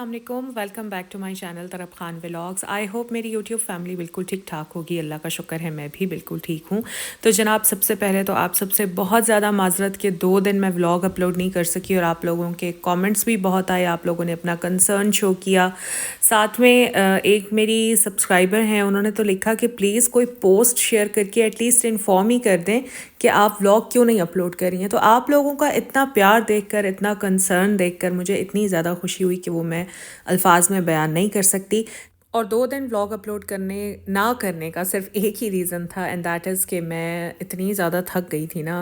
अस्सलाम welcome back to my channel तरफ Khan vlogs. I hope मेरी यूट्यूब फैमिली बिल्कुल ठीक ठाक होगी। अल्लाह का शुक्र है मैं भी बिल्कुल ठीक हूँ। तो जनाब, सबसे पहले तो आप सबसे बहुत ज़्यादा माजरत के 2 दिन मैं व्लॉग अपलोड नहीं कर सकी और आप लोगों के कमेंट्स भी बहुत आए, आप लोगों ने अपना कंसर्न शो किया। साथ में एक मेरी सब्सक्राइबर हैं, उन्होंने तो लिखा कि प्लीज़ कोई पोस्ट शेयर करके एटलीस्ट इन्फॉर्म ही कर दें कि आप व्लॉग क्यों नहीं अपलोड कर रही हैं। तो आप लोगों का इतना प्यार देखकर, इतना कंसर्न देखकर मुझे इतनी ज़्यादा खुशी हुई कि वो मैं अल्फाज में बयान नहीं कर सकती। और 2 दिन व्लॉग अपलोड करने ना करने का सिर्फ एक ही रीज़न था, एंड दैट इज़ कि मैं इतनी ज़्यादा थक गई थी ना।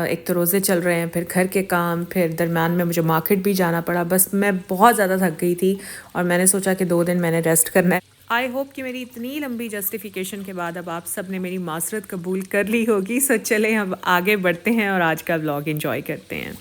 एक तो रोज़े चल रहे हैं, फिर घर के काम, फिर दरम्यान में मुझे मार्केट भी जाना पड़ा। बस मैं बहुत ज़्यादा थक गई थी और मैंने सोचा कि 2 दिन मैंने रेस्ट करना है। आई होप कि मेरी इतनी लंबी जस्टिफिकेशन के बाद अब आप सब ने मेरी मासरत कबूल कर ली होगी। सो चलें अब आगे बढ़ते हैं और आज का व्लॉग एंजॉय करते हैं।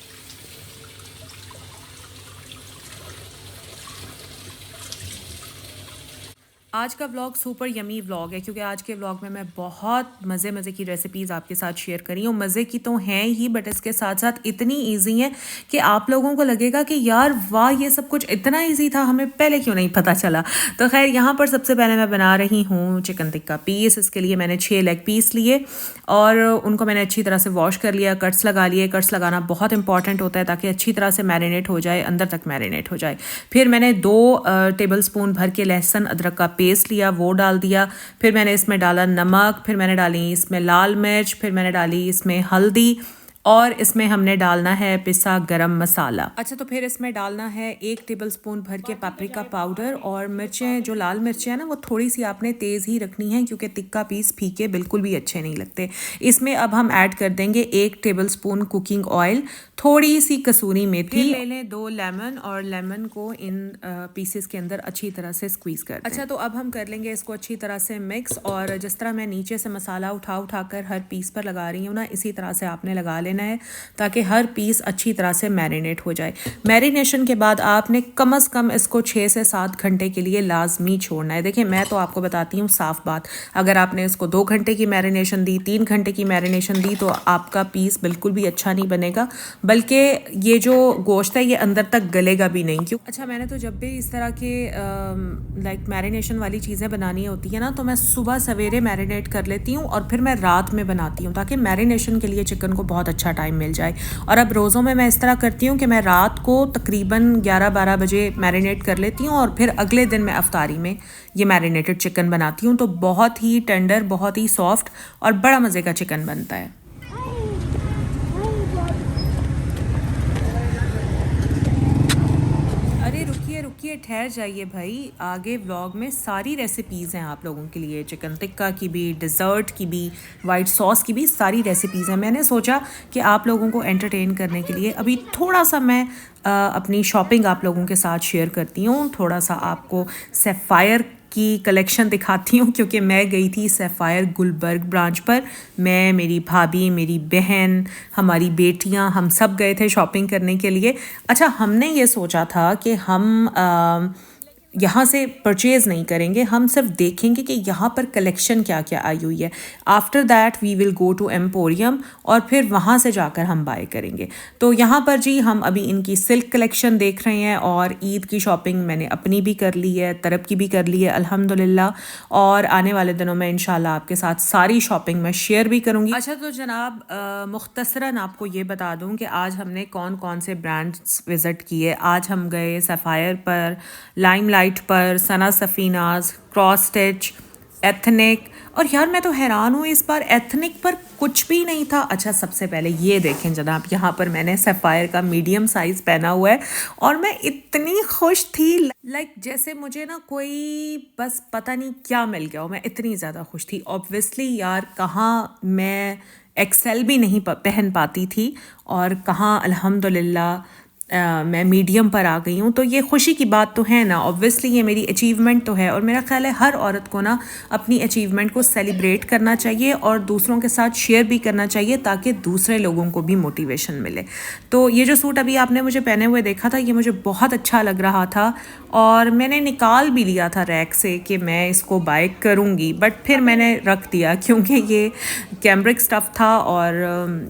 आज का व्लॉग सुपर यमी व्लॉग है, क्योंकि आज के व्लॉग में मैं बहुत मज़े की रेसिपीज़ आपके साथ शेयर करी हूँ। मज़े की तो हैं ही, बट इसके साथ साथ इतनी इजी हैं कि आप लोगों को लगेगा कि यार वाह, ये सब कुछ इतना इजी था, हमें पहले क्यों नहीं पता चला। तो खैर, यहाँ पर सबसे पहले मैं बना रही हूँ चिकन टिक्का पीस। इसके लिए मैंने 6 लेग पीस लिए और उनको मैंने अच्छी तरह से वॉश कर लिया, कट्स लगा लिए। कट्स लगाना बहुत इंपॉर्टेंट होता है ताकि अच्छी तरह से मैरिनेट हो जाए, अंदर तक मैरिनेट हो जाए। फिर मैंने 2 टेबल स्पून भर के लहसुन अदरक का पेस्ट लिया, वो डाल दिया। फिर मैंने इसमें डाला नमक, फिर मैंने डाली इसमें लाल मिर्च, फिर मैंने डाली इसमें हल्दी और इसमें हमने डालना है पिसा गरम मसाला। अच्छा, तो फिर इसमें डालना है 1 टेबलस्पून भर के पापरिका पाउडर। और मिर्चें, जो लाल मिर्चें हैं ना, वो थोड़ी सी आपने तेज़ ही रखनी है क्योंकि टिक्का पीस फीके बिल्कुल भी अच्छे नहीं लगते। इसमें अब हम ऐड कर देंगे 1 टेबलस्पून कुकिंग ऑयल, थोड़ी सी कसूरी मेथी। ले लें 2 लेमन और लेमन को इन पीसेस के अंदर अच्छी तरह से स्क्वीज़ कर दें। अच्छा, तो अब हम कर लेंगे इसको अच्छी तरह से मिक्स। और जिस तरह मैं नीचे से मसाला उठा कर हर पीस पर लगा रही हूँ ना, इसी तरह से आपने लगा लेना है ताकि हर पीस अच्छी तरह से मैरिनेट हो जाए। मैरिनेशन के बाद आपने कम से कम इसको 6 से 7 घंटे के लिए लाजमी छोड़ना है। देखिए, मैं तो आपको बताती हूँ साफ बात, अगर आपने इसको 2 घंटे की मैरिनेशन दी, 3 घंटे की मैरिनेशन दी, तो आपका पीस बिल्कुल भी अच्छा नहीं बनेगा, बल्कि ये जो गोश्त है ये अंदर तक गलेगा भी नहीं। क्यों? अच्छा, मैंने तो जब भी इस तरह के लाइक मैरिनेशन वाली चीज़ें बनानी होती है ना, तो मैं सुबह सवेरे मैरिनेट कर लेती हूँ और फिर मैं रात में बनाती हूँ ताकि मैरिनेशन के लिए चिकन को बहुत अच्छा टाइम मिल जाए। और अब रोज़ों में मैं इस तरह करती हूँ कि मैं रात को तकरीबन 11-12 बजे मैरिनेट कर लेती हूँ और फिर अगले दिन मैं अफ्तारी में ये मैरिनेटेड चिकन बनाती हूँ। तो बहुत ही टेंडर, बहुत ही सॉफ्ट और बड़ा मज़े का चिकन बनता है। अरे रुकिए रुकिए, ठहर जाइए भाई, आगे व्लॉग में सारी रेसिपीज़ हैं आप लोगों के लिए। चिकन टिक्का की भी, डिज़र्ट की भी, वाइट सॉस की भी, सारी रेसिपीज़ हैं। मैंने सोचा कि आप लोगों को एंटरटेन करने के लिए अभी थोड़ा सा मैं अपनी शॉपिंग आप लोगों के साथ शेयर करती हूँ। थोड़ा सा आपको सेफायर की कलेक्शन दिखाती हूँ, क्योंकि मैं गई थी सेफायर गुलबर्ग ब्रांच पर। मैं, मेरी भाभी, मेरी बहन, हमारी बेटियाँ, हम सब गए थे शॉपिंग करने के लिए। अच्छा, हमने ये सोचा था कि हम यहाँ से परचेज़ नहीं करेंगे, हम सिर्फ देखेंगे कि यहाँ पर कलेक्शन क्या क्या आई हुई है। After that we will go to emporium और फिर वहाँ से जाकर हम बाय करेंगे। तो यहाँ पर जी हम अभी इनकी सिल्क कलेक्शन देख रहे हैं और ईद की शॉपिंग मैंने अपनी भी कर ली है, तरफ की भी कर ली है अल्हम्दुलिल्लाह। और आने वाले दिनों में इंशाल्लाह आपके साथ सारी शॉपिंग मैं शेयर भी करूँगी। अच्छा, तो जनाब, मुख्तसरन आपको ये बता दूँ कि आज हमने कौन कौन से ब्रांड्स विज़िट किए। आज हम गए सफ़ायर पर, लाइमलाइट पर, सना सफ़ीनाज, क्रॉस स्टिच, एथनिक। और यार मैं तो हैरान हूँ, इस बार एथनिक पर कुछ भी नहीं था। अच्छा, सबसे पहले ये देखें जनाब, यहाँ पर मैंने सफ़ायर का मीडियम साइज़ पहना हुआ है और मैं इतनी खुश थी, लाइक जैसे मुझे ना कोई बस पता नहीं क्या मिल गया हो। मैं इतनी ज़्यादा खुश थी। ऑब्वियसली यार, कहाँ मैं एक्सेल भी नहीं पहन पाती थी और कहाँ अल्हम्दुलिल्लाह मैं मीडियम पर आ गई हूँ। तो ये खुशी की बात तो है ना, ऑब्वियसली ये मेरी अचीवमेंट तो है। और मेरा ख्याल है हर औरत को ना अपनी अचीवमेंट को सेलिब्रेट करना चाहिए और दूसरों के साथ शेयर भी करना चाहिए ताकि दूसरे लोगों को भी मोटिवेशन मिले। तो ये जो सूट अभी आपने मुझे पहने हुए देखा था, ये मुझे बहुत अच्छा लग रहा था और मैंने निकाल भी लिया था रैक से कि मैं इसको बाय करूँगी, बट फिर मैंने रख दिया क्योंकि ये कैम्ब्रिक स्टफ़ था और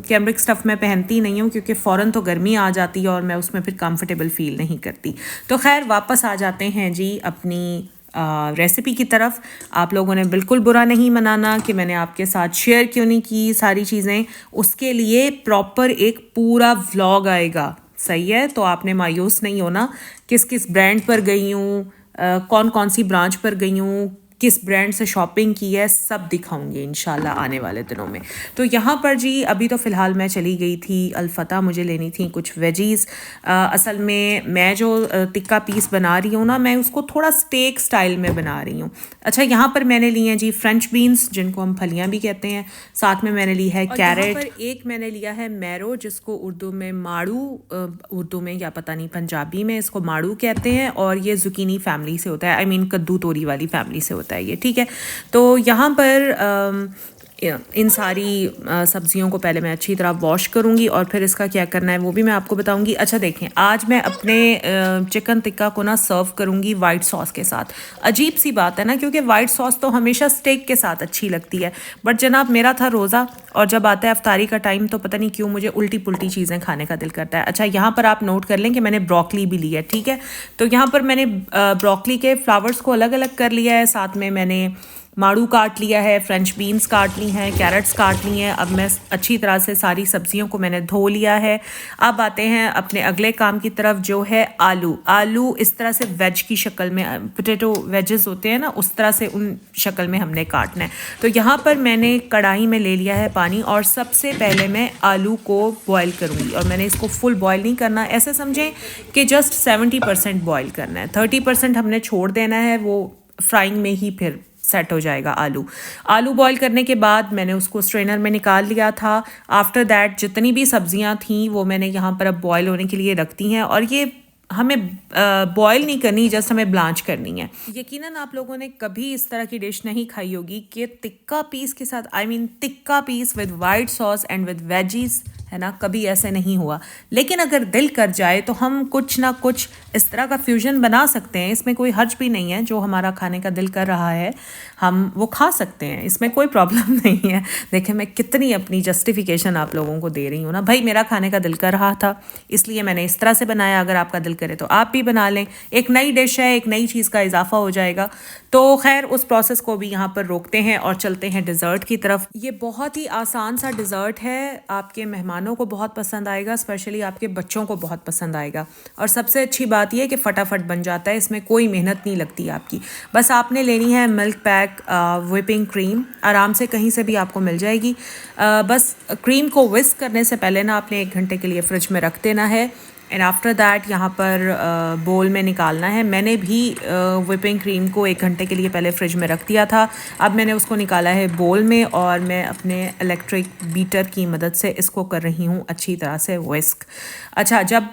कैम्ब्रिक स्टफ़ मैं पहनती नहीं हूँ क्योंकि फ़ौरन तो गर्मी आ जाती है और मैं उसमें फिर कंफर्टेबल फील नहीं करती। तो खैर वापस आ जाते हैं जी अपनी रेसिपी की तरफ। आप लोगों ने बिल्कुल बुरा नहीं मनाना कि मैंने आपके साथ शेयर क्यों नहीं की सारी चीज़ें, उसके लिए प्रॉपर एक पूरा व्लॉग आएगा, सही है। तो आपने मायूस नहीं होना, किस किस ब्रांड पर गई हूँ, कौन कौन सी ब्रांच पर गई हूँ, किस ब्रांड से शॉपिंग की है, सब दिखाऊंगी इंशाल्लाह आने वाले दिनों में। तो यहाँ पर जी अभी तो फ़िलहाल मैं चली गई थी अल्फ़ता, मुझे लेनी थी कुछ वेजीज़। असल में मैं जो टिक्का पीस बना रही हूँ ना, मैं उसको थोड़ा स्टेक स्टाइल में बना रही हूँ। अच्छा, यहाँ पर मैंने लिए हैं जी फ्रेंच बीन्स, जिनको हम फलियाँ भी कहते हैं। साथ में मैंने ली है कैरेट, पर एक मैंने लिया है मैरो, जिसको उर्दू में माड़ू, उर्दू में या पता नहीं पंजाबी में इसको माड़ू कहते हैं, और ये जुकीनी फैमिली से होता है, आई मीन कद्दू तोरी वाली फैमिली से होता है ये, ठीक है। तो यहाँ पर इन सारी सब्जियों को पहले मैं अच्छी तरह वॉश करूँगी और फिर इसका क्या करना है वो भी मैं आपको बताऊँगी। अच्छा देखें, आज मैं अपने चिकन टिक्का को ना सर्व करूँगी वाइट सॉस के साथ। अजीब सी बात है ना, क्योंकि वाइट सॉस तो हमेशा स्टेक के साथ अच्छी लगती है, बट जनाब मेरा था रोज़ा, और जब आता है अफ्तारी का टाइम तो पता नहीं क्यों मुझे उल्टी पुल्टी चीज़ें खाने का दिल करता है। अच्छा, यहाँ पर आप नोट कर लें कि मैंने ब्रोकली भी ली है, ठीक है। तो यहाँ पर मैंने ब्रोकली के फ्लावर्स को अलग अलग कर लिया है, साथ में मैंने माड़ू काट लिया है, फ्रेंच बीन्स काट ली हैं, कैरेट्स काट ली हैं। अब मैं अच्छी तरह से सारी सब्जियों को मैंने धो लिया है। अब आते हैं अपने अगले काम की तरफ, जो है आलू। आलू इस तरह से वेज की शक्ल में, पोटैटो वेजेस होते हैं ना, उस तरह से उन शक्ल में हमने काटना है। तो यहाँ पर मैंने कढ़ाई में ले लिया है पानी, और सबसे पहले मैं आलू को बॉयल करूँगी। और मैंने इसको फुल बॉयल नहीं करना, ऐसे समझें कि जस्ट 70% बॉयल करना है, 30% हमने छोड़ देना है, वो फ्राइंग में ही फिर सेट हो जाएगा आलू बॉईल करने के बाद मैंने उसको स्ट्रेनर में निकाल लिया था। आफ्टर दैट जितनी भी सब्जियां थी वो मैंने यहाँ पर अब बॉईल होने के लिए रख दी हैं, और ये हमें बॉयल नहीं करनी, जस्ट हमें ब्लांच करनी है। यकीनन आप लोगों ने कभी इस तरह की डिश नहीं खाई होगी कि टिक्का पीस के साथ, I mean tikka peace with white sauce and with veggies, है ना, कभी ऐसे नहीं हुआ। लेकिन अगर दिल कर जाए तो हम कुछ ना कुछ इस तरह का फ्यूजन बना सकते हैं, इसमें कोई हर्ज भी नहीं है। जो हमारा खाने का दिल कर रहा है हम वो खा सकते हैं, इसमें कोई प्रॉब्लम नहीं है। देखें मैं कितनी अपनी जस्टिफिकेशन आप लोगों को दे रही हूँ ना। भाई मेरा खाने का दिल कर रहा था इसलिए मैंने इस तरह से बनाया, अगर आपका दिल करे तो आप भी बना लें। एक नई डिश है, एक नई चीज़ का इजाफा हो जाएगा। तो खैर उस प्रोसेस को भी यहाँ पर रोकते हैं और चलते हैं डिज़र्ट की तरफ। ये बहुत ही आसान सा डिज़र्ट है, आपके मेहमानों को बहुत पसंद आएगा, स्पेशली आपके बच्चों को बहुत पसंद आएगा। और सबसे अच्छी बात यह है कि फटाफट बन जाता है, इसमें कोई मेहनत नहीं लगती आपकी। बस आपने लेनी है मिल्क पैक व्हिपिंग क्रीम, आराम से कहीं से भी आपको मिल जाएगी। बस क्रीम को विस्क करने से पहले ना आपने 1 घंटे के लिए फ्रिज में रख देना है, एंड आफ्टर दैट यहाँ पर बोल में निकालना है। मैंने भी व्हिपिंग क्रीम को 1 घंटे के लिए पहले फ्रिज में रख दिया था, अब मैंने उसको निकाला है बोल में, और मैं अपने इलेक्ट्रिक बीटर की मदद से इसको कर रही हूँ अच्छी तरह से विस्क। अच्छा, जब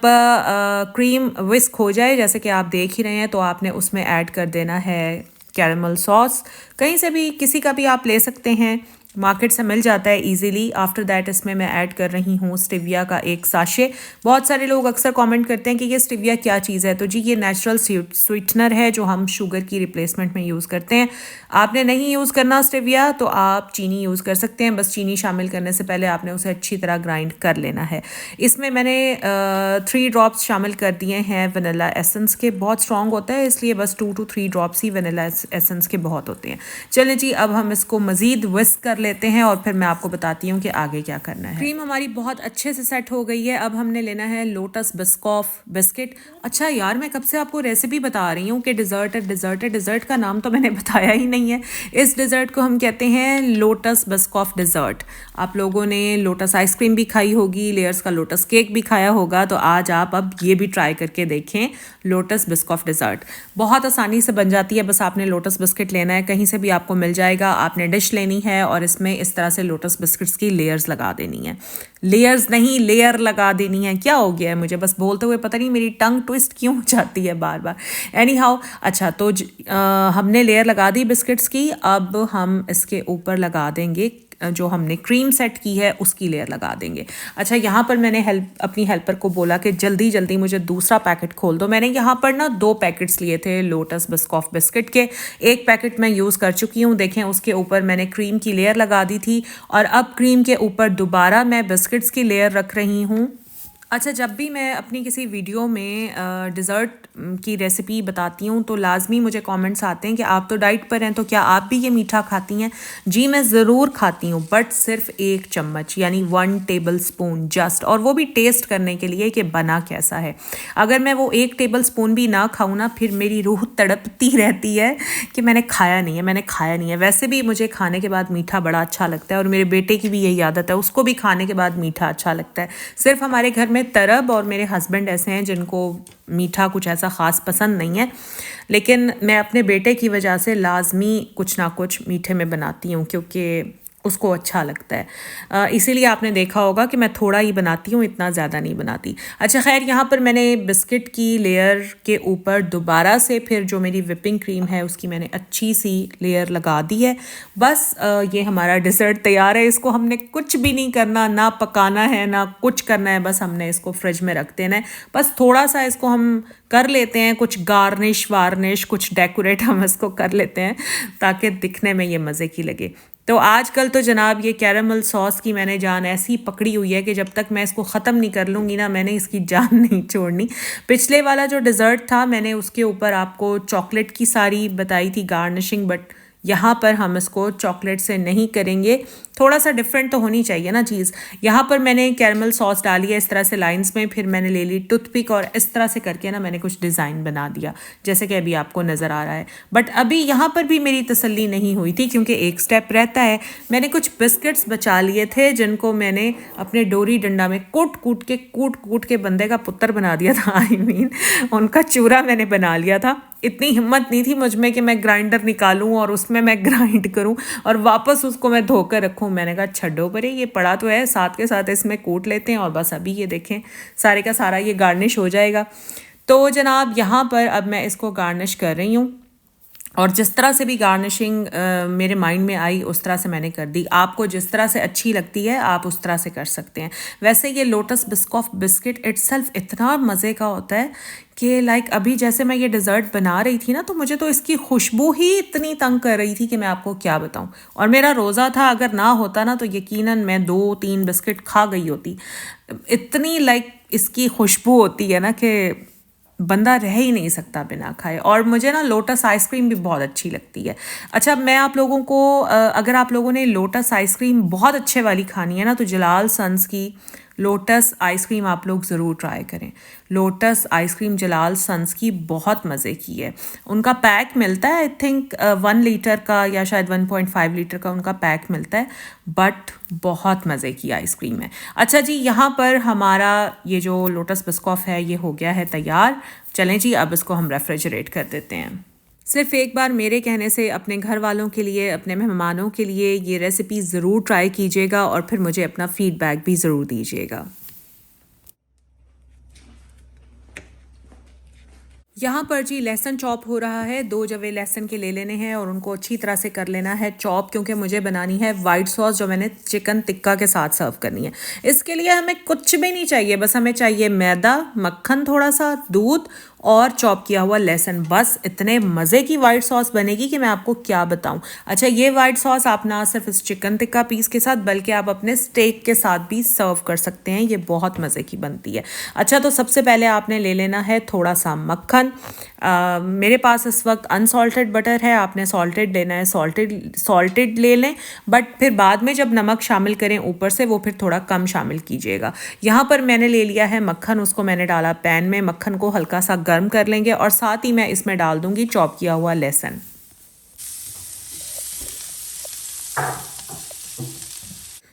क्रीम विस्क हो जाए, जैसे कि आप देख ही रहे हैं, तो आपने उसमें ऐड कर देना है कैरेमल सॉस। कहीं से भी, किसी का भी आप ले सकते हैं, मार्केट से मिल जाता है इजीली। आफ्टर दैट इसमें मैं ऐड कर रही हूँ स्टिविया का 1 साशे। बहुत सारे लोग अक्सर कमेंट करते हैं कि ये स्टिविया क्या चीज़ है। तो जी ये नेचुरल स्वीटनर है जो हम शुगर की रिप्लेसमेंट में यूज़ करते हैं। आपने नहीं यूज़ करना स्टिविया तो आप चीनी यूज़ कर सकते हैं, बस चीनी शामिल करने से पहले आपने उसे अच्छी तरह ग्राइंड कर लेना है। इसमें मैंने 3 ड्रॉप्स शामिल कर दिए हैं वनीला एसेंस के, बहुत स्ट्रॉन्ग होता है इसलिए बस 2 to 3 drops he vanilla essence के बहुत होते हैं। चलें जी, अब हम इसको मज़ीद विस्क कर लेते हैं और फिर मैं आपको बताती हूँ कि आगे क्या करना है। क्रीम हमारी बहुत अच्छे से सेट हो गई है। अब हमने लेना है लोटस बिस्कॉफ बिस्किट। अच्छा यार, मैं कब से आपको रेसिपी बता रही हूँ कि डिज़र्ट है, डिज़र्ट है, डिज़र्ट का नाम तो मैंने बताया ही नहीं है। इस डिज़र्ट को हम कहते हैं लोटस बिस्कॉफ डिज़र्ट। आप लोगों ने लोटस आइसक्रीम भी खाई होगी, लेयर्स का लोटस केक भी खाया होगा, तो आज आप अब ये भी ट्राई करके देखें, लोटस बिस्कॉफ डिज़र्ट। बहुत आसानी से बन जाती है, बस आपने लोटस बिस्किट लेना है, कहीं से भी आपको मिल जाएगा। आपने डिश लेनी है और इसमें इस तरह से लोटस बिस्किट्स की लेयर्स लगा देनी है। लेयर्स नहीं, लेयर लगा देनी है। क्या हो गया है मुझे बस बोलते हुए, पता नहीं मेरी टंग ट्विस्ट क्यों हो जाती है बार बार। एनी हाउ, अच्छा तो हमने लेयर लगा दी बिस्किट्स की। अब हम इसके ऊपर लगा देंगे जो हमने क्रीम सेट की है उसकी लेयर लगा देंगे। अच्छा, यहाँ पर मैंने अपनी हेल्पर को बोला कि जल्दी जल्दी मुझे दूसरा पैकेट खोल दो। मैंने यहाँ पर ना 2 पैकेट्स लिए थे लोटस बिस्कॉफ बिस्किट के, 1 पैकेट मैं यूज़ कर चुकी हूँ। देखें उसके ऊपर मैंने क्रीम की लेयर लगा दी थी और अब क्रीम के ऊपर दोबारा मैं बिस्किट्स की लेयर रख रही हूँ। अच्छा, जब भी मैं अपनी किसी वीडियो में डिज़र्ट की रेसिपी बताती हूँ तो लाज़मी मुझे कमेंट्स आते हैं कि आप तो डाइट पर हैं, तो क्या आप भी ये मीठा खाती हैं? जी, मैं ज़रूर खाती हूँ, बट सिर्फ 1 चम्मच यानी 1 टेबल स्पून जस्ट, और वो भी टेस्ट करने के लिए कि बना कैसा है। अगर मैं वो 1 टेबल स्पून भी ना खाऊँ ना, फिर मेरी रूह तड़पती रहती है कि मैंने खाया नहीं है, मैंने खाया नहीं है। वैसे भी मुझे खाने के बाद मीठा बड़ा अच्छा लगता है, और मेरे बेटे की भी यही आदत है, उसको भी खाने के बाद मीठा अच्छा लगता है। सिर्फ हमारे घर में तरब और मेरे हस्बैंड ऐसे हैं जिनको मीठा कुछ ऐसा ख़ास पसंद नहीं है, लेकिन मैं अपने बेटे की वजह से लाजमी कुछ ना कुछ मीठे में बनाती हूँ क्योंकि उसको अच्छा लगता है। इसीलिए आपने देखा होगा कि मैं थोड़ा ही बनाती हूँ, इतना ज़्यादा नहीं बनाती। अच्छा खैर, यहाँ पर मैंने बिस्किट की लेयर के ऊपर दोबारा से फिर जो मेरी विपिंग क्रीम है उसकी मैंने अच्छी सी लेयर लगा दी है। बस ये हमारा डिज़र्ट तैयार है। इसको हमने कुछ भी नहीं करना, ना पकाना है ना कुछ करना है, बस हमने इसको फ्रिज में रख देना है। बस थोड़ा सा इसको हम कर लेते हैं, कुछ गार्निश वार्निश, कुछ डेकोरेट हम इसको कर लेते हैं ताकि दिखने में ये मज़े की लगे। तो आजकल तो जनाब ये कैरमल सॉस की मैंने जान ऐसी पकड़ी हुई है कि जब तक मैं इसको ख़त्म नहीं कर लूँगी ना, मैंने इसकी जान नहीं छोड़नी। पिछले वाला जो डिज़र्ट था मैंने उसके ऊपर आपको चॉकलेट की सारी बताई थी गार्निशिंग, बट यहाँ पर हम इसको चॉकलेट से नहीं करेंगे। थोड़ा सा डिफरेंट तो होनी चाहिए ना चीज़। यहाँ पर मैंने कैरमल सॉस डाली है इस तरह से लाइंस में, फिर मैंने ले ली टूथपिक और इस तरह से करके ना मैंने कुछ डिज़ाइन बना दिया जैसे कि अभी आपको नज़र आ रहा है। बट अभी यहाँ पर भी मेरी तसल्ली नहीं हुई थी क्योंकि एक स्टेप रहता है। मैंने कुछ बिस्किट्स बचा लिए थे जिनको मैंने अपने डोरी डंडा में कूट कूट के बंदे का पुत्र बना दिया था। आई मीन उनका चूरा मैंने बना लिया था। इतनी हिम्मत नहीं थी मुझ में कि मैं ग्राइंडर निकालूं और उसमें मैं ग्राइंड करूं और वापस उसको मैं धोकर रखूं। मैंने कहा छड्डो परे, ये पड़ा तो है, साथ के साथ इसमें कूट लेते हैं और बस अभी ये देखें सारे का सारा ये गार्निश हो जाएगा। तो जनाब यहाँ पर अब मैं इसको गार्निश कर रही हूँ और जिस तरह से भी गार्निशिंग मेरे माइंड में आई उस तरह से मैंने कर दी। आपको जिस तरह से अच्छी लगती है आप उस तरह से कर सकते हैं। वैसे ये लोटस बिस्कॉफ बिस्किट इट्सल्फ इतना मज़े का होता है कि लाइक अभी जैसे मैं ये डिज़र्ट बना रही थी ना, तो मुझे तो इसकी खुशबू ही इतनी तंग कर रही थी कि मैं आपको क्या बताऊं। और मेरा रोज़ा था, अगर ना होता ना तो यकीनन मैं 2-3 बिस्किट खा गई होती। इतनी लाइक इसकी खुशबू होती है ना कि बंदा रह ही नहीं सकता बिना खाए। और मुझे ना लोटस आइसक्रीम भी बहुत अच्छी लगती है। अच्छा, मैं आप लोगों को अगर आप लोगों ने लोटस आइसक्रीम बहुत अच्छे वाली खानी है ना, तो जलाल सन्स की लोटस आइसक्रीम आप लोग ज़रूर ट्राई करें। लोटस आइसक्रीम जलाल सन्स की बहुत मज़े की है। उनका पैक मिलता है आई थिंक 1 लीटर का या शायद 1.5 लीटर का उनका पैक मिलता है, बट बहुत मज़े की आइसक्रीम है। अच्छा जी, यहाँ पर हमारा ये जो लोटस बिस्कॉफ है ये हो गया है तैयार। चलें जी, अब इसको हम रेफ्रिजरेट कर देते हैं। सिर्फ एक बार मेरे कहने से अपने घर वालों के लिए, अपने मेहमानों के लिए ये रेसिपी ज़रूर ट्राई कीजिएगा और फिर मुझे अपना फ़ीडबैक भी ज़रूर दीजिएगा। यहाँ पर जी लहसुन चॉप हो रहा है। 2 जवे लहसुन के ले लेने हैं और उनको अच्छी तरह से कर लेना है चॉप, क्योंकि मुझे बनानी है वाइट सॉस जो मैंने चिकन टिक्का के साथ सर्व करनी है। इसके लिए हमें कुछ भी नहीं चाहिए, बस हमें चाहिए मैदा, मक्खन थोड़ा सा, दूध और चॉप किया हुआ लहसुन। बस इतने मज़े की वाइट सॉस बनेगी कि मैं आपको क्या बताऊं। अच्छा, ये वाइट सॉस आप ना सिर्फ इस चिकन टिक्का पीस के साथ बल्कि आप अपने स्टेक के साथ भी सर्व कर सकते हैं। ये बहुत मज़े की बनती है। अच्छा, तो सबसे पहले आपने ले लेना है थोड़ा सा मक्खन। मेरे पास इस वक्त अनसॉल्टेड बटर है, आपने सॉल्टेड लेना है, सॉल्टेड ले लें, बट फिर बाद में जब नमक शामिल करें ऊपर से वो फिर थोड़ा कम शामिल कीजिएगा। यहाँ पर मैंने ले लिया है मक्खन, उसको मैंने डाला पैन में। मक्खन को हल्का सा गर्म कर लेंगे और साथ ही मैं इसमें डाल दूंगी चॉप किया हुआ लहसुन।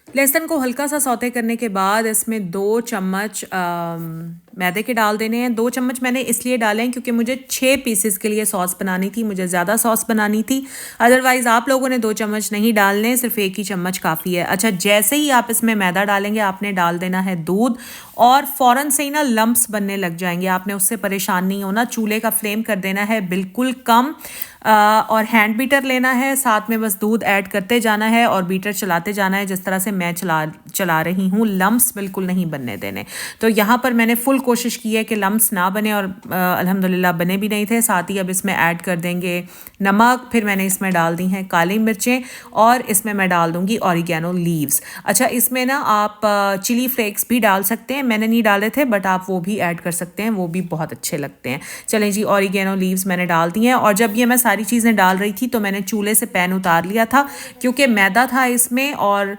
लहसुन को हल्का सा सौते करने के बाद इसमें 2 चम्मच मैदे के डाल देने हैं। 2 चम्मच मैंने इसलिए डाले हैं क्योंकि मुझे 6 पीसेस के लिए सॉस बनानी थी, मुझे ज़्यादा सॉस बनानी थी। अदरवाइज़ आप लोगों ने 2 चम्मच नहीं डालने, सिर्फ 1 ही चम्मच काफ़ी है। अच्छा, जैसे ही आप इसमें मैदा डालेंगे आपने डाल देना है दूध और फ़ौरन से ही ना लम्प्स बनने लग जाएंगे। आपने उससे परेशान नहीं होना। चूल्हे का फ्लेम कर देना है बिल्कुल कम और हैंड बीटर लेना है, साथ में बस दूध ऐड करते जाना है और बीटर चलाते जाना है जिस तरह से मैं चला रही हूँ, लम्प्स बिल्कुल नहीं बनने देने। तो यहाँ पर मैंने फुल कोशिश की है कि लम्प्स ना बने और अल्हम्दुलिल्लाह बने भी नहीं थे। साथ ही अब इसमें ऐड कर देंगे नमक, फिर मैंने इसमें डाल दी हैं काली मिर्चें और इसमें मैं डाल दूँगी ऑरिगेनो लीव्स। अच्छा, इसमें ना आप चिली फ्लेक्स भी डाल सकते हैं, मैंने नहीं डाले थे बट आप वो भी ऐड कर सकते हैं, वो भी बहुत अच्छे लगते हैं। चलें जी, ऑरिगेनो लीव्स मैंने डाल दी हैं। और जब ये मैं सारी चीज़ें डाल रही थी तो मैंने चूल्हे से पैन उतार लिया था क्योंकि मैदा था इसमें, और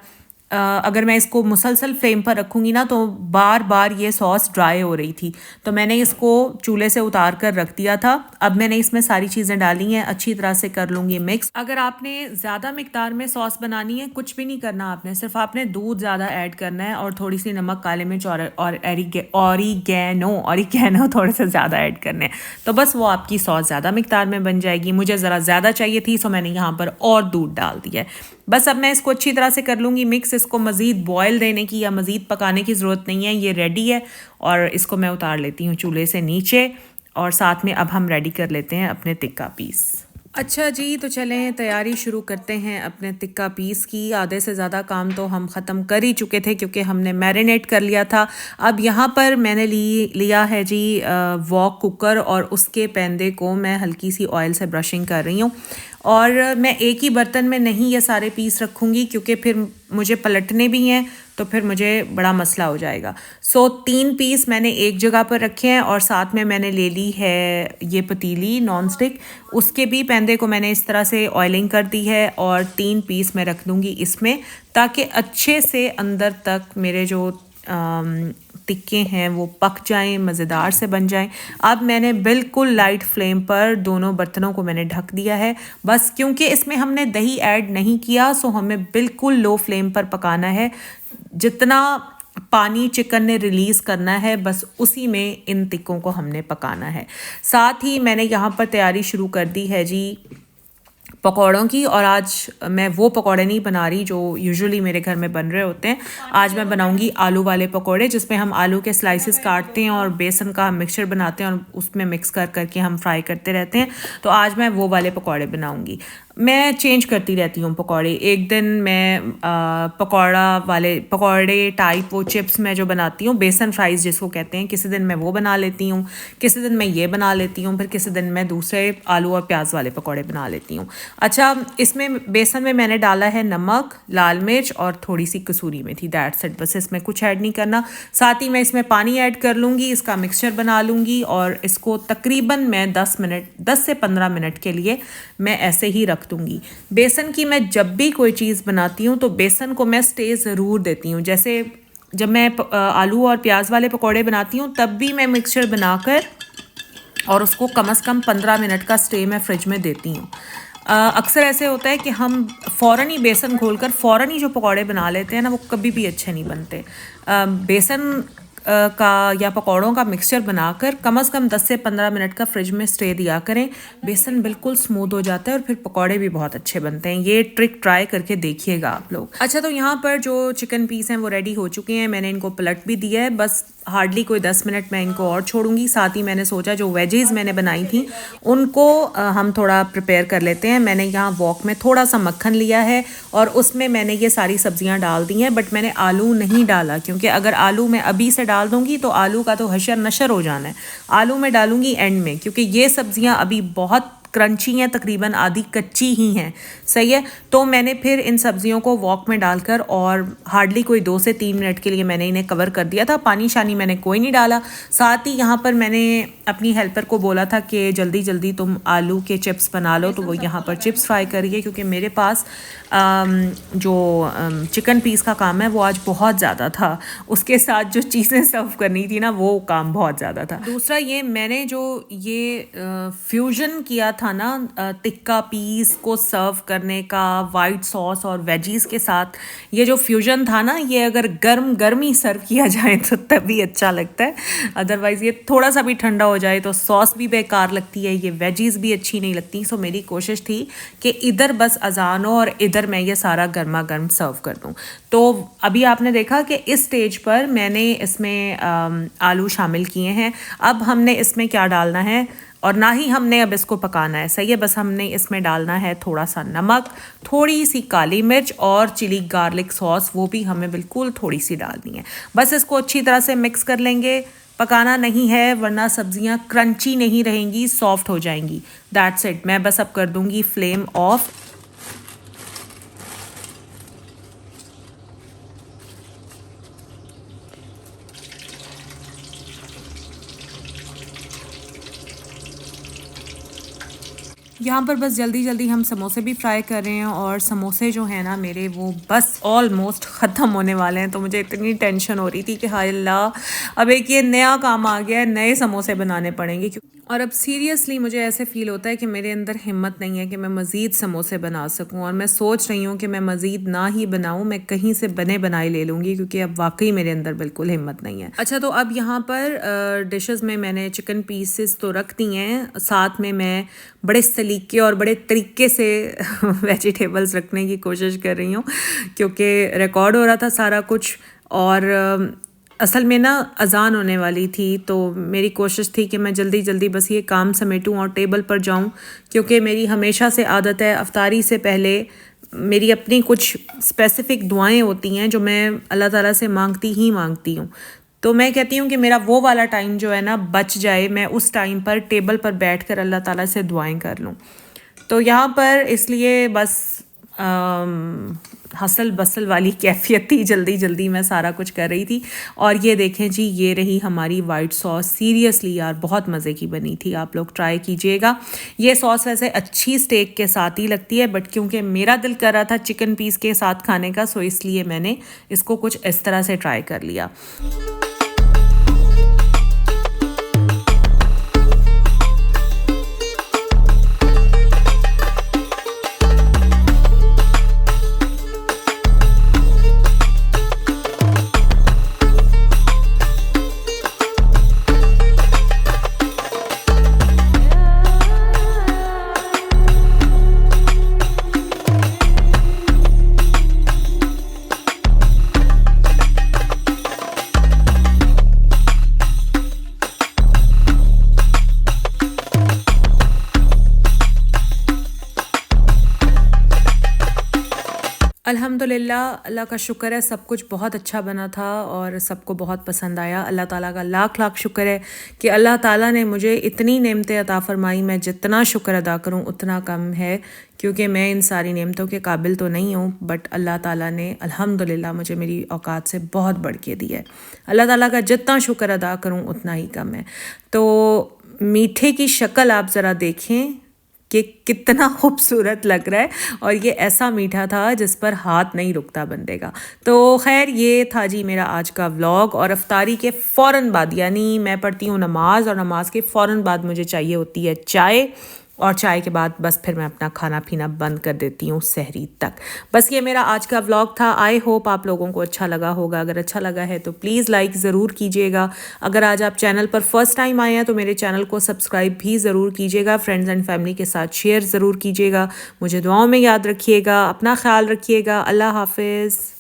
अगर मैं इसको मुसलसल फ्लेम पर रखूँगी ना तो बार बार ये सॉस ड्राई हो रही थी, तो मैंने इसको चूल्हे से उतार कर रख दिया था। अब मैंने इसमें सारी चीज़ें डाली हैं, अच्छी तरह से कर लूँगी मिक्स। अगर आपने ज़्यादा मिकदार में सॉस बनानी है, कुछ भी नहीं करना आपने, सिर्फ आपने दूध ज़्यादा ऐड करना है और थोड़ी सी नमक, काले मिर्च और ऑरिगेनो थोड़े से ज़्यादा ऐड करने हैं, तो बस वो आपकी सॉस ज़्यादा मिकदार में बन जाएगी। मुझे ज़रा ज़्यादा चाहिए थी तो मैंने यहाँ पर और दूध डाल दिया है। बस अब मैं इसको अच्छी तरह से कर लूँगी मिक्स। इसको मज़ीद बॉयल देने की या मज़ीद पकाने की ज़रूरत नहीं है, ये रेडी है। और इसको मैं उतार लेती हूँ चूल्हे से नीचे, और साथ में अब हम रेडी कर लेते हैं अपने टिक्का पीस। अच्छा जी, तो चलें तैयारी शुरू करते हैं अपने टिक्का पीस की। आधे से ज़्यादा काम तो हम ख़त्म कर ही चुके थे क्योंकि हमने मैरिनेट कर लिया था। अब यहाँ पर मैंने लिया है जी वॉक कुकर, और उसके पैंदे को मैं हल्की सी ऑयल से ब्रशिंग कर रही हूँ। और मैं एक ही बर्तन में नहीं ये सारे पीस रखूँगी क्योंकि फिर मुझे पलटने भी हैं, तो फिर मुझे बड़ा मसला हो जाएगा। सो 3 पीस मैंने एक जगह पर रखे हैं, और साथ में मैंने ले ली है ये पतीली नॉन स्टिक, उसके भी पैंदे को मैंने इस तरह से ऑयलिंग कर दी है, और 3 पीस मैं रख दूँगी इसमें ताकि अच्छे से अंदर तक मेरे जो टिक्के हैं वो पक जाएं, मज़ेदार से बन जाएं। अब मैंने बिल्कुल लाइट फ्लेम पर दोनों बर्तनों को मैंने ढक दिया है, बस क्योंकि इसमें हमने दही ऐड नहीं किया, सो हमें बिल्कुल लो फ्लेम पर पकाना है। जितना पानी चिकन ने रिलीज़ करना है बस उसी में इन टिक्कों को हमने पकाना है। साथ ही मैंने यहाँ पर तैयारी शुरू कर दी है जी पकौड़ों की, और आज मैं वो पकौड़े नहीं बना रही जो यूजुअली मेरे घर में बन रहे होते हैं। आज मैं बनाऊंगी आलू वाले पकौड़े, जिसमें हम आलू के स्लाइसेस काटते हैं और बेसन का मिक्सचर बनाते हैं और उसमें मिक्स कर करके हम फ्राई करते रहते हैं। तो आज मैं वो वाले पकौड़े बनाऊंगी। मैं चेंज करती रहती हूँ पकौड़े। एक दिन मैं पकौड़े टाइप वो चिप्स मैं जो बनाती हूँ, बेसन फ्राइज़ जिसको कहते हैं, किसी दिन मैं वो बना लेती हूँ, किसी दिन मैं ये बना लेती हूँ, फिर किसी दिन मैं दूसरे आलू और प्याज वाले पकौड़े बना लेती हूँ। अच्छा, इसमें बेसन में मैंने डाला है नमक, लाल मिर्च और थोड़ी सी कसूरी मेथी, दैट्स इट। बस इसमें कुछ ऐड नहीं करना। साथ ही मैं इसमें पानी ऐड कर लूँगी, इसका मिक्सचर बना लूँगी, और इसको तकरीबन मैं 10 से 15 मिनट के लिए मैं ऐसे ही रख दूँगी। बेसन की मैं जब भी कोई चीज़ बनाती हूँ तो बेसन को मैं स्टे ज़रूर देती हूँ। जैसे जब मैं आलू और प्याज वाले पकौड़े बनाती हूँ तब भी मैं मिक्सचर बनाकर और उसको कम से कम 15 मिनट का स्टे मैं फ्रिज में देती हूँ। अक्सर ऐसे होता है कि हम फ़ौरन ही बेसन घोलकर फ़ौरन ही जो पकौड़े बना लेते हैं ना, वो कभी भी अच्छे नहीं बनते। बेसन का या पकौड़ों का मिक्सचर बनाकर कम से कम 10 से 15 मिनट का फ्रिज में स्टे दिया करें। बेसन बिल्कुल स्मूथ हो जाता है और फिर पकौड़े भी बहुत अच्छे बनते हैं। ये ट्रिक ट्राई करके देखिएगा आप लोग। अच्छा, तो यहाँ पर जो चिकन पीस हैं वो रेडी हो चुके हैं। मैंने इनको पलट भी दिया है, बस हार्डली कोई 10 मिनट मैं इनको और छोड़ूंगी। साथ ही मैंने सोचा जो वेजेस मैंने बनाई थी उनको हम थोड़ा प्रिपेयर कर लेते हैं। मैंने यहाँ वॉक में थोड़ा सा मक्खन लिया है और उसमें मैंने ये सारी सब्जियां डाल दी हैं, बट मैंने आलू नहीं डाला क्योंकि अगर आलू मैं अभी से डाल दूंगी तो आलू का तो हशर नशर हो जाना है। आलू मैं डालूंगी एंड में, क्योंकि ये सब्जियां अभी बहुत क्रंची हैं, तकरीबन आधी कच्ची ही हैं, सही है। तो मैंने फिर इन सब्जियों को वॉक में डालकर और हार्डली कोई 2 से 3 मिनट के लिए मैंने इन्हें कवर कर दिया था। पानी शानी मैंने कोई नहीं डाला। साथ ही यहाँ पर मैंने अपनी हेल्पर को बोला था कि जल्दी जल्दी तुम आलू के चिप्स बना लो, तो वो यहाँ पर चिप्स फ्राई करिए, क्योंकि मेरे पास जो चिकन पीस का काम है वो आज बहुत ज़्यादा था। उसके साथ जो चीज़ें सर्व करनी थी ना, वो काम बहुत ज़्यादा था। दूसरा ये मैंने जो ये फ्यूजन किया था ना टिक्का पीस को सर्व करने का वाइट सॉस और वेजीज के साथ, ये जो फ्यूजन था ना, ये अगर गर्म ही सर्व किया जाए तो तभी अच्छा लगता है। अदरवाइज़ ये थोड़ा सा भी ठंडा हो जाए तो सॉस भी बेकार लगती है, ये वेजीज भी अच्छी नहीं लगती। सो मेरी कोशिश थी कि इधर बस अजान हो और इधर मैं ये सारा गर्मा गर्म सर्व कर दूँ। तो अभी आपने देखा कि इस स्टेज पर मैंने इसमें आलू शामिल किए हैं। अब हमने इसमें क्या डालना है, और ना ही हमने अब इसको पकाना है, सही है। बस हमने इसमें डालना है थोड़ा सा नमक, थोड़ी सी काली मिर्च और चिली गार्लिक सॉस, वो भी हमें बिल्कुल थोड़ी सी डालनी है। बस इसको अच्छी तरह से मिक्स कर लेंगे। पकाना नहीं है वरना सब्जियां क्रंची नहीं रहेंगी, सॉफ्ट हो जाएंगी। That's it. मैं बस अब कर दूंगी फ्लेम ऑफ। यहाँ पर बस जल्दी जल्दी हम समोसे भी फ्राई कर रहे हैं और समोसे जो है ना मेरे, वो बस ऑलमोस्ट ख़त्म होने वाले हैं। तो मुझे इतनी टेंशन हो रही थी कि हाय अल्लाह, अब एक ये नया काम आ गया है, नए समोसे बनाने पड़ेंगे। और अब सीरियसली मुझे ऐसे फ़ील होता है कि मेरे अंदर हिम्मत नहीं है कि मैं मज़ीद समोसे बना सकूं। और मैं सोच रही हूँ कि मैं मज़ीद ना ही बनाऊं, मैं कहीं से बने बनाए ले लूँगी, क्योंकि अब वाकई मेरे अंदर बिल्कुल हिम्मत नहीं है। अच्छा, तो अब यहाँ पर डिशेस में मैंने चिकन पीसेस तो रख दी हैं, साथ में मैं बड़े सलीके और बड़े तरीके से वेजिटेबल्स रखने की कोशिश कर रही हूँ, क्योंकि रिकॉर्ड हो रहा था सारा कुछ। और असल में ना अज़ान होने वाली थी, तो मेरी कोशिश थी कि मैं जल्दी जल्दी बस ये काम समेटूं और टेबल पर जाऊं, क्योंकि मेरी हमेशा से आदत है अफ्तारी से पहले मेरी अपनी कुछ स्पेसिफ़िक दुआएं होती हैं जो मैं अल्लाह ताला से मांगती हूँ। तो मैं कहती हूँ कि मेरा वो वाला टाइम जो है ना बच जाए, मैं उस टाइम पर टेबल पर बैठकर अल्लाह ताला से दुआएं कर लूँ। तो यहाँ पर इसलिए बस हसल बसल वाली कैफियत थी, जल्दी जल्दी मैं सारा कुछ कर रही थी। और ये देखें जी, ये रही हमारी वाइट सॉस। सीरियसली यार बहुत मज़े की बनी थी, आप लोग ट्राई कीजिएगा। ये सॉस वैसे अच्छी स्टेक के साथ ही लगती है, बट क्योंकि मेरा दिल कर रहा था चिकन पीस के साथ खाने का, सो इसलिए मैंने इसको कुछ इस तरह से ट्राई कर लिया। अल्हम्दुलिल्लाह, अल्लाह का शुक्र है, सब कुछ बहुत अच्छा बना था और सबको बहुत पसंद आया। अल्लाह ताला का लाख लाख शुक्र है कि अल्लाह ताला ने मुझे इतनी नेमतें अता फ़रमाई। मैं जितना शुक्र अदा करूं उतना कम है, क्योंकि मैं इन सारी नेमतों के काबिल तो नहीं हूं, बट अल्लाह ताला ने अल्हम्दुलिल्लाह मुझे मेरी औकात से बहुत बढ़ के दिया है। अल्लाह ताला का जितना शुक्र अदा करूं उतना ही कम है। तो मीठे की शक्ल आप ज़रा देखें कि कितना खूबसूरत लग रहा है, और ये ऐसा मीठा था जिस पर हाथ नहीं रुकता बंदे का। तो खैर, ये था जी मेरा आज का व्लॉग। और अफ्तारी के फ़ौरन बाद, यानी मैं पढ़ती हूँ नमाज, और नमाज के फ़ौरन बाद मुझे चाहिए होती है चाय, और चाय के बाद बस फिर मैं अपना खाना पीना बंद कर देती हूँ सहरी तक। बस ये मेरा आज का व्लॉग था। आई होप आप लोगों को अच्छा लगा होगा। अगर अच्छा लगा है तो प्लीज़ लाइक ज़रूर कीजिएगा। अगर आज आप चैनल पर फर्स्ट टाइम आए हैं तो मेरे चैनल को सब्सक्राइब भी ज़रूर कीजिएगा। फ्रेंड्स एंड फैमिली के साथ शेयर ज़रूर कीजिएगा। मुझे दुआओं में याद रखिएगा। अपना ख्याल रखिएगा। अल्लाह हाफिज़।